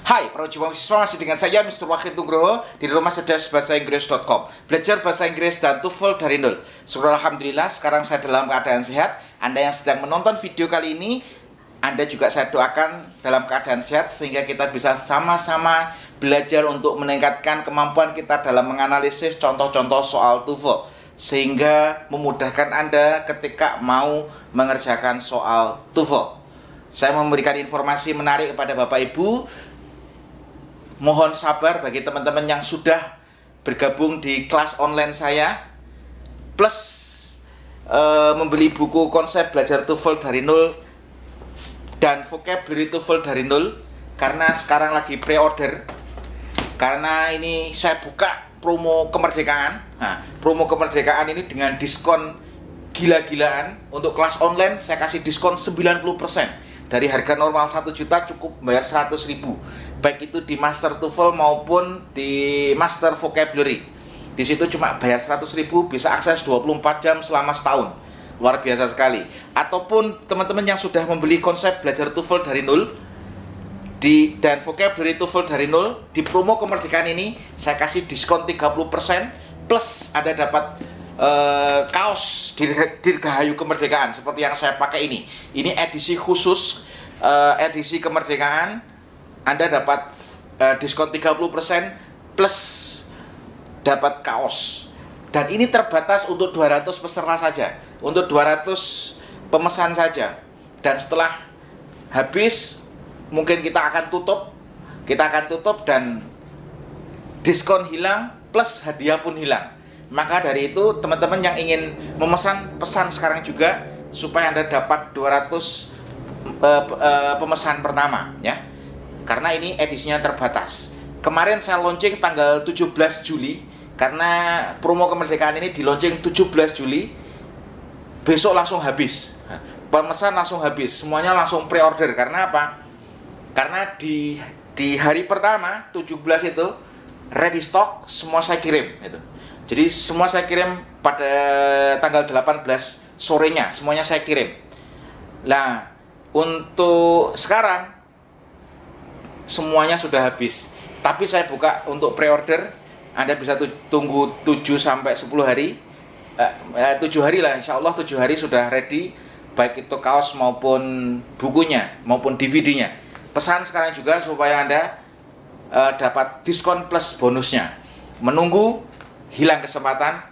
Hai, para juang siswa masih dengan saya Mr. Wahid Nugroho di rumah cerdas bahasa Inggris.com. Belajar bahasa Inggris dan TOEFL dari nol. Syukur alhamdulillah sekarang saya dalam keadaan sehat. Anda yang sedang menonton video kali ini, Anda juga saya doakan dalam keadaan sehat sehingga kita bisa sama-sama belajar untuk meningkatkan kemampuan kita dalam menganalisis contoh-contoh soal TOEFL sehingga memudahkan Anda ketika mau mengerjakan soal TOEFL. Saya memberikan informasi menarik kepada Bapak Ibu. Mohon sabar bagi teman-teman yang sudah bergabung di kelas online saya plus membeli buku konsep belajar TOEFL dari nol dan vocabulary TOEFL dari nol karena sekarang lagi pre-order. Karena ini saya buka promo kemerdekaan. Nah, promo kemerdekaan ini dengan diskon gila-gilaan. Untuk kelas online saya kasih diskon 90%. Dari harga normal 1 juta cukup bayar 100.000. Baik itu di Master TOEFL maupun di Master Vocabulary. Di situ cuma bayar 100.000 bisa akses 24 jam selama setahun. Luar biasa sekali. Ataupun teman-teman yang sudah membeli konsep belajar TOEFL dari nol dan Vocabulary TOEFL dari nol, di promo kemerdekaan ini saya kasih diskon 30% plus ada dapat kaos Dirgahayu Kemerdekaan seperti yang saya pakai ini. Ini edisi khusus, edisi kemerdekaan. Anda dapat diskon 30% plus dapat kaos. Dan ini terbatas untuk 200 peserta saja, untuk 200 pemesan saja. Dan setelah habis mungkin kita akan tutup dan diskon hilang plus hadiah pun hilang. Maka dari itu teman-teman yang ingin memesan, pesan sekarang juga supaya Anda dapat 200 pemesan pertama ya. Karena ini edisinya terbatas. Kemarin saya launching tanggal 17 Juli karena promo kemerdekaan ini di launching 17 Juli. Besok langsung habis. Pemesan langsung habis, semuanya langsung pre-order. Karena apa? Karena di hari pertama 17 itu ready stock, semua saya kirim itu. Jadi semua saya kirim pada tanggal 18 sorenya, semuanya saya kirim. Nah, untuk sekarang semuanya sudah habis. Tapi saya buka untuk pre-order. Anda bisa tunggu 7 sampai 10 hari. 7 hari lah, insya Allah 7 hari sudah ready. Baik itu kaos maupun bukunya, maupun DVD-nya. Pesan sekarang juga supaya Anda dapat diskon plus bonusnya. Menunggu hilang kesempatan,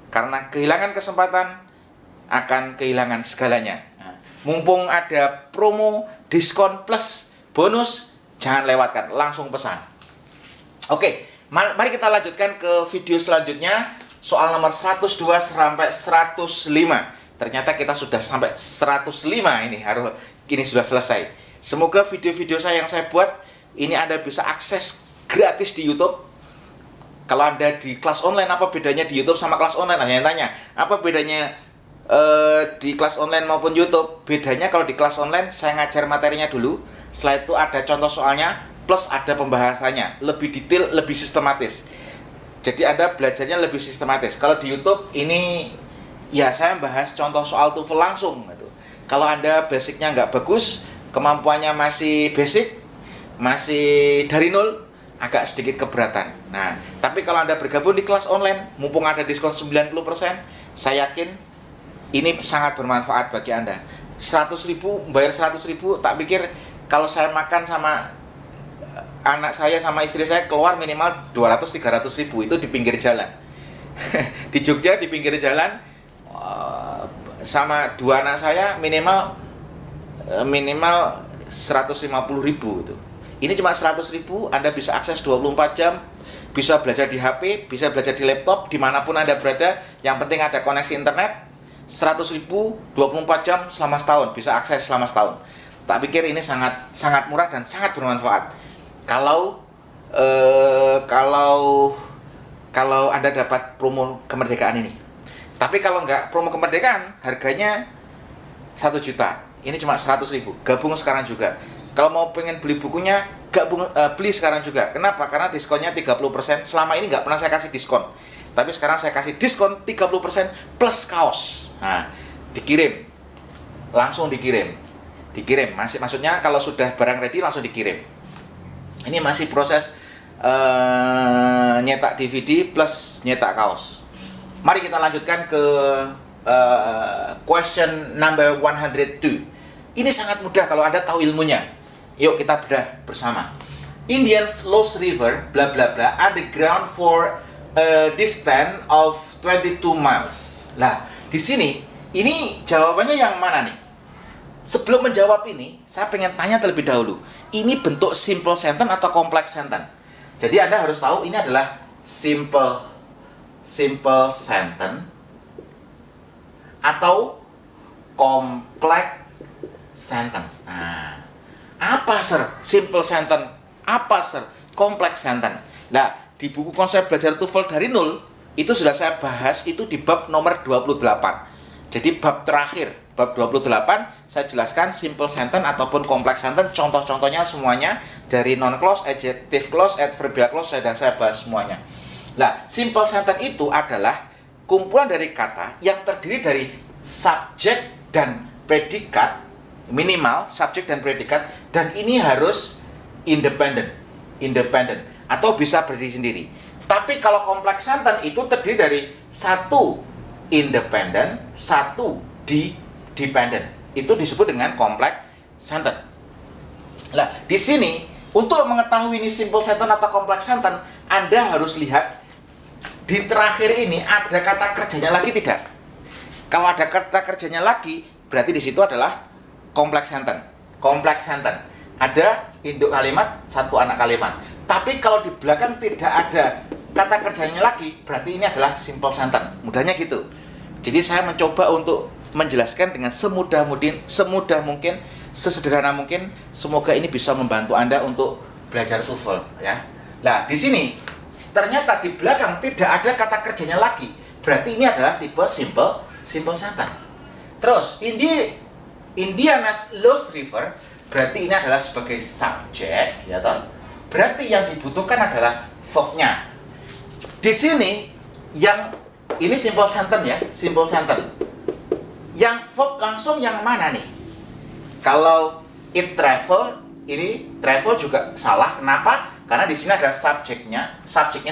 karena kehilangan kesempatan akan kehilangan segalanya. Nah, mumpung ada promo diskon plus bonus, jangan lewatkan, langsung pesan. Oke, mari kita lanjutkan ke video selanjutnya. Soal nomor 102 sampai 105. Ternyata kita sudah sampai 105 ini sudah selesai. Semoga video-video saya yang saya buat ini Anda bisa akses gratis di YouTube. Kalau Anda di kelas online, apa bedanya di YouTube sama kelas online? Hanya tanya, apa bedanya di kelas online maupun YouTube? Bedanya kalau di kelas online, saya ngajar materinya dulu. Setelah itu ada contoh soalnya, plus ada pembahasannya. Lebih detail, lebih sistematis. Jadi Anda belajarnya lebih sistematis. Kalau di YouTube, ini ya saya bahas contoh soal TOEFL langsung. Gitu. Kalau Anda basicnya nggak bagus, kemampuannya masih basic, masih dari nol, agak sedikit keberatan. Nah, tapi kalau Anda bergabung di kelas online, mumpung ada diskon 90%, saya yakin ini sangat bermanfaat bagi Anda. 100.000, bayar 100.000, tak pikir kalau saya makan sama anak saya sama istri saya keluar minimal 200-300.000 itu di pinggir jalan. Di Jogja di pinggir jalan sama dua anak saya minimal 150.000 itu. Ini cuma 100.000, Anda bisa akses 24 jam, bisa belajar di HP, bisa belajar di laptop, dimanapun Anda berada, yang penting ada koneksi internet. 100.000, 24 jam selama setahun, bisa akses selama setahun. Tak pikir ini sangat murah dan sangat bermanfaat. Kalau Anda dapat promo kemerdekaan ini. Tapi kalau nggak promo kemerdekaan, harganya 1 juta. Ini cuma 100.000, gabung sekarang juga. Kalau mau pengen beli bukunya, beli sekarang juga. Kenapa? Karena diskonnya 30%. Selama ini nggak pernah saya kasih diskon. Tapi sekarang saya kasih diskon 30% plus kaos. Nah, dikirim. Langsung dikirim. Maksudnya kalau sudah barang ready langsung dikirim. Ini masih proses nyetak DVD plus nyetak kaos. Mari kita lanjutkan ke question number 102. Ini sangat mudah kalau Anda tahu ilmunya. Yuk kita bedah bersama. Indians lost river bla bla bla underground for a distance of 22 miles. Lah, di sini ini jawabannya yang mana nih? Sebelum menjawab ini, saya pengen tanya terlebih dahulu. Ini bentuk simple sentence atau complex sentence? Jadi Anda harus tahu ini adalah simple sentence atau complex sentence. Nah, apa sir simple sentence? Apa sir complex sentence? Nah, di buku konsep belajar TOEFL dari nol itu sudah saya bahas itu di bab nomor 28. Jadi bab terakhir, bab 28 saya jelaskan simple sentence ataupun complex sentence, contoh-contohnya semuanya dari non clause, adjective clause, adverbial clause sudah saya bahas semuanya. Nah, simple sentence itu adalah kumpulan dari kata yang terdiri dari subjek dan predikat, minimal subjek dan predikat, dan ini harus independen atau bisa berdiri sendiri. Tapi kalau complex sentence itu terdiri dari satu independen, satu dependent. Itu disebut dengan complex sentence. Nah, di sini untuk mengetahui ini simple sentence atau complex sentence, Anda harus lihat di terakhir ini ada kata kerjanya lagi tidak? Kalau ada kata kerjanya lagi, berarti di situ adalah complex sentence. Complex sentence. Ada induk kalimat, satu anak kalimat. Tapi kalau di belakang tidak ada kata kerjanya lagi, berarti ini adalah simple sentence. Mudahnya gitu. Jadi saya mencoba untuk menjelaskan dengan semudah mungkin, sesederhana mungkin. Semoga ini bisa membantu Anda untuk belajar TOEFL, ya. Nah, di sini ternyata di belakang tidak ada kata kerjanya lagi. Berarti ini adalah tipe simple sentence. Terus, Indiana's lost river, berarti ini adalah sebagai subjek, ya toh. Berarti yang dibutuhkan adalah verb-nya. Di sini yang ini simple sentence ya, simple sentence. Yang verb langsung yang mana nih? Kalau it travel, ini travel juga salah. Kenapa? Karena di sini ada subjeknya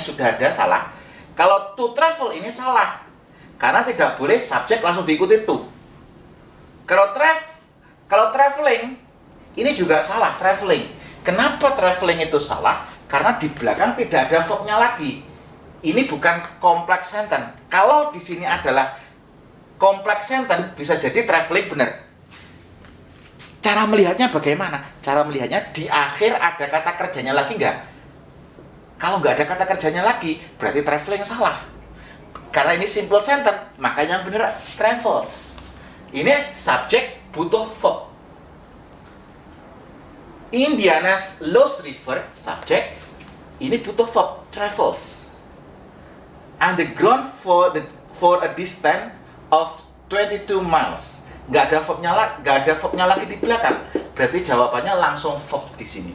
sudah ada, salah. Kalau to travel ini salah. Karena tidak boleh subjek langsung diikuti to. Kalau traveling ini juga salah, traveling. Kenapa traveling itu salah? Karena di belakang tidak ada verb-nya lagi. Ini bukan complex sentence. Kalau di sini adalah complex sentence, bisa jadi traveling benar. Cara melihatnya bagaimana? Cara melihatnya di akhir ada kata kerjanya lagi nggak? Kalau nggak ada kata kerjanya lagi, berarti traveling salah. Karena ini simple sentence, maka yang benar travels. Ini subjek butuh verb. Indiana's lost river, subjek, ini butuh verb, travels. Underground for a distance of 22 miles. Nggak ada verbnya lagi di belakang. Berarti jawabannya langsung verb di sini.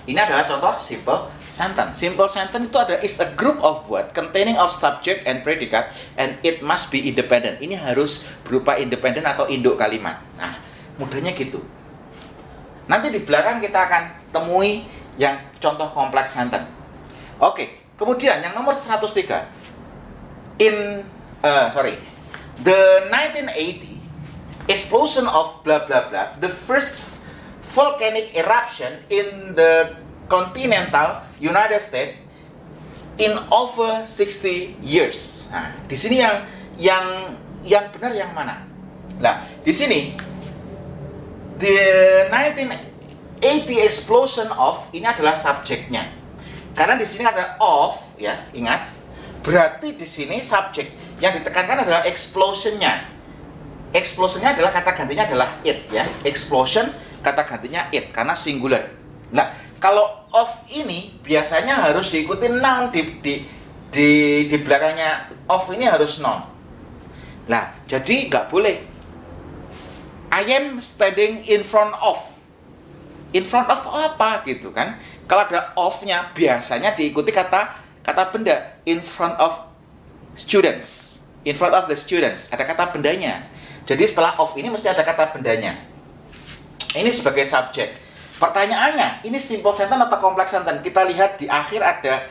Ini adalah contoh simple sentence. Simple sentence itu is a group of word containing of subject and predicate and it must be independent. Ini harus berupa independen atau induk kalimat. Nah, mudahnya gitu. Nanti di belakang kita akan temui yang contoh kompleks sentence. Oke, kemudian yang nomor 103. The 1980 explosion of blah blah blah, the first volcanic eruption in the continental United States in over 60 years. Nah, di sini yang benar yang mana? Nah, di sini the 1980 explosion of ini adalah subjeknya. Karena di sini ada of, ya, ingat. Berarti di sini subjek yang ditekankan adalah explosion-nya. Explosion-nya adalah kata gantinya adalah it, ya. Explosion kata gantinya it karena singular. Nah, kalau of ini biasanya harus diikuti noun di belakangnya of ini harus noun. Nah, jadi nggak boleh I am standing in front of. In front of apa gitu kan? Kalau ada of-nya biasanya diikuti kata benda. In front of students. In front of the students. Ada kata bendanya. Jadi setelah of ini mesti ada kata bendanya. Ini sebagai subjek. Pertanyaannya, ini simple sentence atau complex sentence? Kita lihat di akhir ada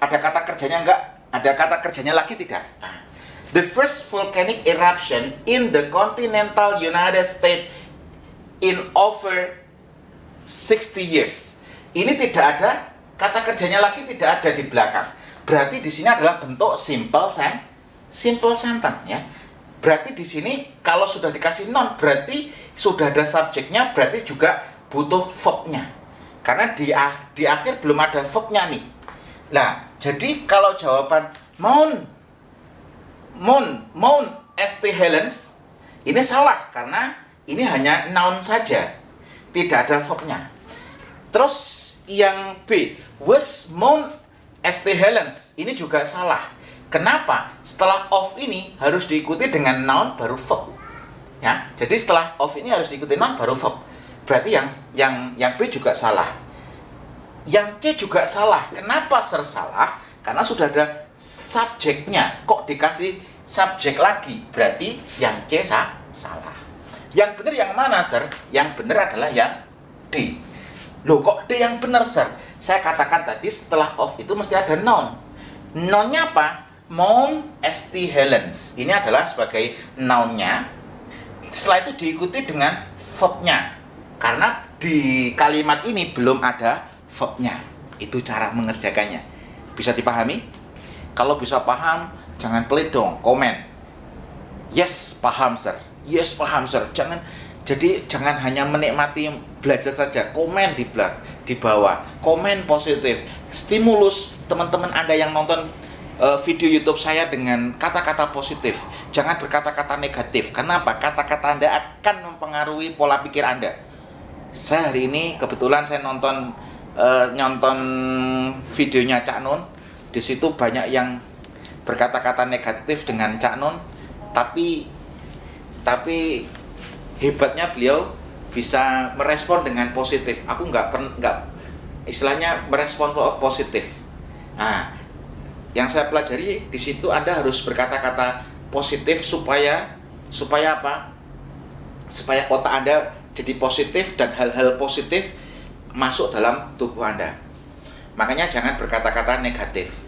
kata kerjanya enggak? Ada kata kerjanya lagi tidak? Nah, the first volcanic eruption in the continental United States in over 60 years. Ini tidak ada kata kerjanya lagi, tidak ada di belakang. Berarti di sini adalah bentuk simple sentence ya. Berarti di sini kalau sudah dikasih noun berarti sudah ada subjeknya, berarti juga butuh verb-nya. Karena di akhir belum ada verb-nya nih. Nah, jadi kalau jawaban Mount St. Helens ini salah karena ini hanya noun saja, tidak ada verb-nya. Terus yang B, was Mount St. Helens, ini juga salah. Kenapa? Setelah of ini harus diikuti dengan noun baru verb. Ya, jadi setelah of ini harus diikuti noun baru verb. Berarti yang B juga salah. Yang C juga salah. Kenapa salah? Karena sudah ada subjeknya. Kok dikasih subjek lagi? Berarti yang C salah. Yang benar yang mana, Sir? Yang benar adalah yang D. Loh, kok D yang benar, Sir? Saya katakan tadi setelah of itu mesti ada noun. Nounnya apa? Mount St. Helens. Ini adalah sebagai nounnya. Setelah itu diikuti dengan verb-nya. Karena di kalimat ini belum ada verb-nya. Itu cara mengerjakannya. Bisa dipahami? Kalau bisa paham, jangan pelit dong, komen. Yes, paham, Sir. Yes, paham, Sir. Jangan hanya menikmati belajar saja. Komen di bawah. Komen positif. Stimulus teman-teman Anda yang nonton video YouTube saya dengan kata-kata positif. Jangan berkata-kata negatif. Kenapa? Kata-kata Anda akan mempengaruhi pola pikir Anda. Saya hari ini kebetulan saya nonton videonya Cak Nun. Di situ banyak yang berkata-kata negatif dengan Cak Nun, tapi hebatnya beliau bisa merespon dengan positif. Aku nggak istilahnya merespon positif. Nah, yang saya pelajari di situ Anda harus berkata-kata positif supaya apa? Supaya otak Anda jadi positif dan hal-hal positif masuk dalam tubuh Anda. Makanya jangan berkata-kata negatif.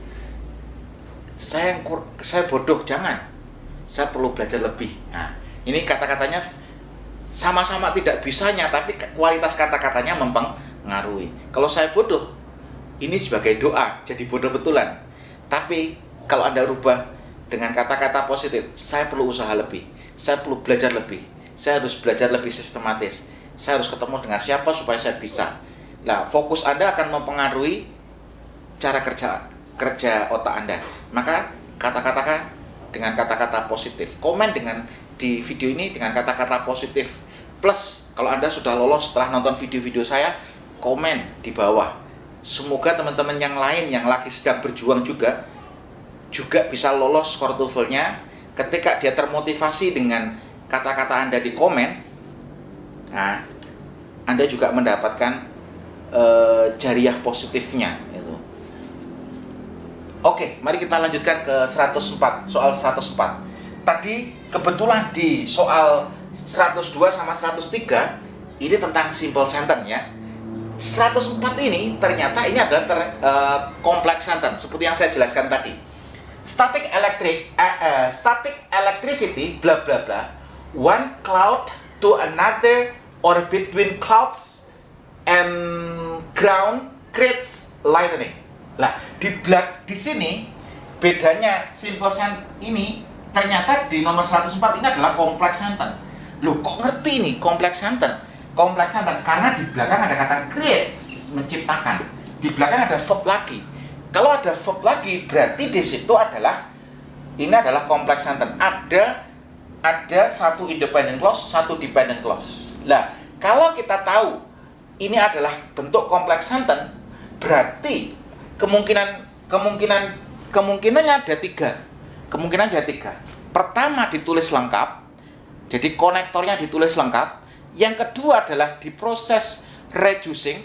Saya bodoh, jangan. Saya perlu belajar lebih. Nah, ini kata-katanya sama-sama tidak bisanya, tapi kualitas kata-katanya mempengaruhi. Kalau saya bodoh, ini sebagai doa, jadi bodoh betulan. Tapi kalau Anda rubah dengan kata-kata positif, saya perlu usaha lebih, saya perlu belajar lebih, saya harus belajar lebih sistematis, saya harus ketemu dengan siapa supaya saya bisa. Nah, fokus Anda akan mempengaruhi cara kerja otak Anda. Maka kata-katakan dengan kata-kata positif. Komen di video ini dengan kata-kata positif. Plus, kalau Anda sudah lolos setelah nonton video-video saya, komen di bawah. Semoga teman-teman yang lain yang lagi sedang berjuang juga bisa lolos skor TOEFL-nya. Ketika dia termotivasi dengan kata-kata Anda di komen, nah, Anda juga mendapatkan jariah positifnya itu. Oke, mari kita lanjutkan ke 104, soal 104. Tadi kebetulan di soal 102 sama 103 ini tentang simple sentence ya. 104 ini ternyata ini adalah complex sentence seperti yang saya jelaskan tadi. Static electricity bla bla bla, one cloud to another or between clouds and ground creates lightning. Lah, di sini bedanya simple sentence ini ternyata di nomor 104 ini adalah complex sentence. Loh, kok ngerti nih complex sentence? Complex sentence karena di belakang ada kata creates, menciptakan. Di belakang ada verb lagi. Kalau ada verb lagi berarti di situ ini adalah complex sentence. Ada satu independent clause, satu dependent clause. Lah, kalau kita tahu ini adalah bentuk complex sentence, berarti kemungkinannya ada tiga. Kemungkinannya ada tiga. Pertama, ditulis lengkap. Jadi konektornya ditulis lengkap. Yang kedua adalah diproses reducing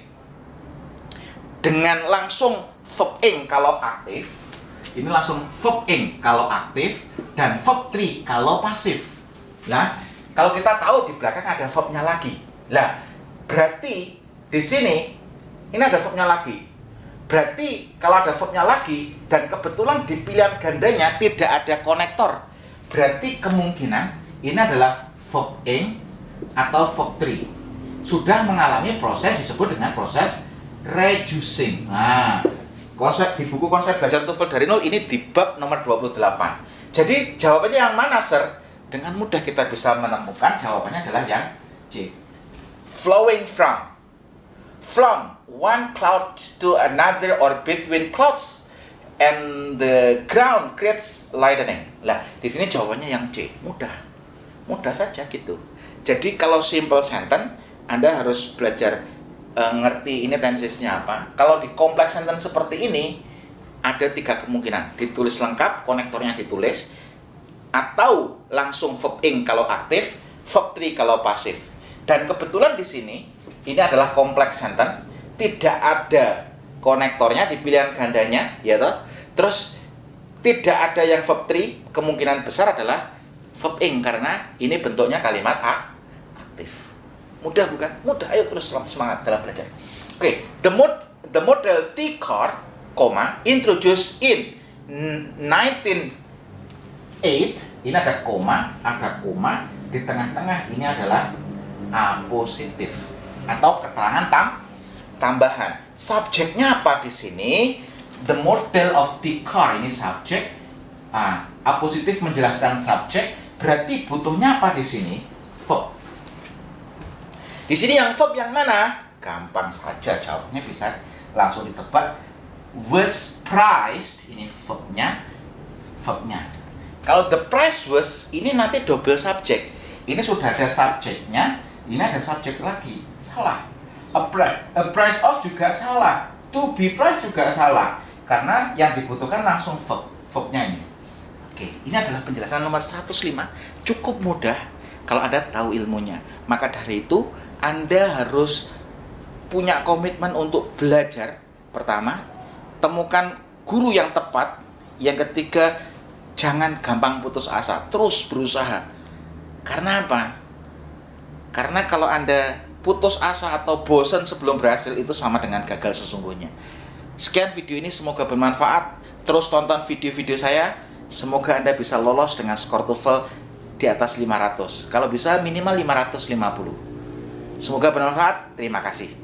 dengan langsung verb ing kalau aktif. Ini langsung verb ing kalau aktif dan verb 3 kalau pasif. Nah, kalau kita tahu di belakang ada verbnya lagi. Lah, berarti di sini ini ada verbnya lagi. Berarti kalau ada verbnya lagi dan kebetulan di pilihan gandanya tidak ada konektor, berarti kemungkinan ini adalah verb ing atau verb 3 sudah mengalami proses disebut dengan proses reducing. Nah, konsep di buku konsep belajar TOEFL dari nol ini di bab nomor 28. Jadi jawabannya yang mana, Sir? Dengan mudah kita bisa menemukan jawabannya adalah yang C. Flowing from one cloud to another or between clouds and the ground creates lightning. Lah, di sini jawabannya yang C. Mudah saja gitu. Jadi kalau simple sentence Anda harus belajar ngerti ini tensesnya apa. Kalau di complex sentence seperti ini ada 3 kemungkinan. Ditulis lengkap, konektornya ditulis, atau langsung verb ing kalau aktif, verb 3 kalau pasif. Dan kebetulan di sini ini adalah complex sentence, tidak ada konektornya di pilihan gandanya, ya toh. Terus tidak ada yang verb 3, kemungkinan besar adalah verb ing karena ini bentuknya kalimat aktif. Mudah bukan? Mudah. Ayo terus semangat dalam belajar. Oke, the model T car, introduced in 1908. Ini ada koma, di tengah-tengah ini adalah A positif atau keterangan tambahan. Subjeknya apa di sini? The model of the car, ini subjek. A positif menjelaskan subjek, berarti butuhnya apa di sini? Verb. Di sini yang verb yang mana? Gampang saja jawabnya, bisa langsung ditebak. Was priced, ini verbnya. Kalau the price was, ini nanti double subject. Ini sudah ada subjeknya, ini ada subjek lagi. Salah. A price of juga salah. To be price juga salah. Karena yang dibutuhkan langsung verbnya ini. Oke, ini adalah penjelasan nomor 105. Cukup mudah kalau Anda tahu ilmunya. Maka dari itu, Anda harus punya komitmen untuk belajar. Pertama, temukan guru yang tepat. Yang ketiga, jangan gampang putus asa, terus berusaha. Karena apa? Karena kalau Anda putus asa atau bosan sebelum berhasil, itu sama dengan gagal sesungguhnya. Sekian video ini, semoga bermanfaat. Terus tonton video-video saya. Semoga Anda bisa lolos dengan skor TOEFL di atas 500. Kalau bisa minimal 550. Semoga bermanfaat. Terima kasih.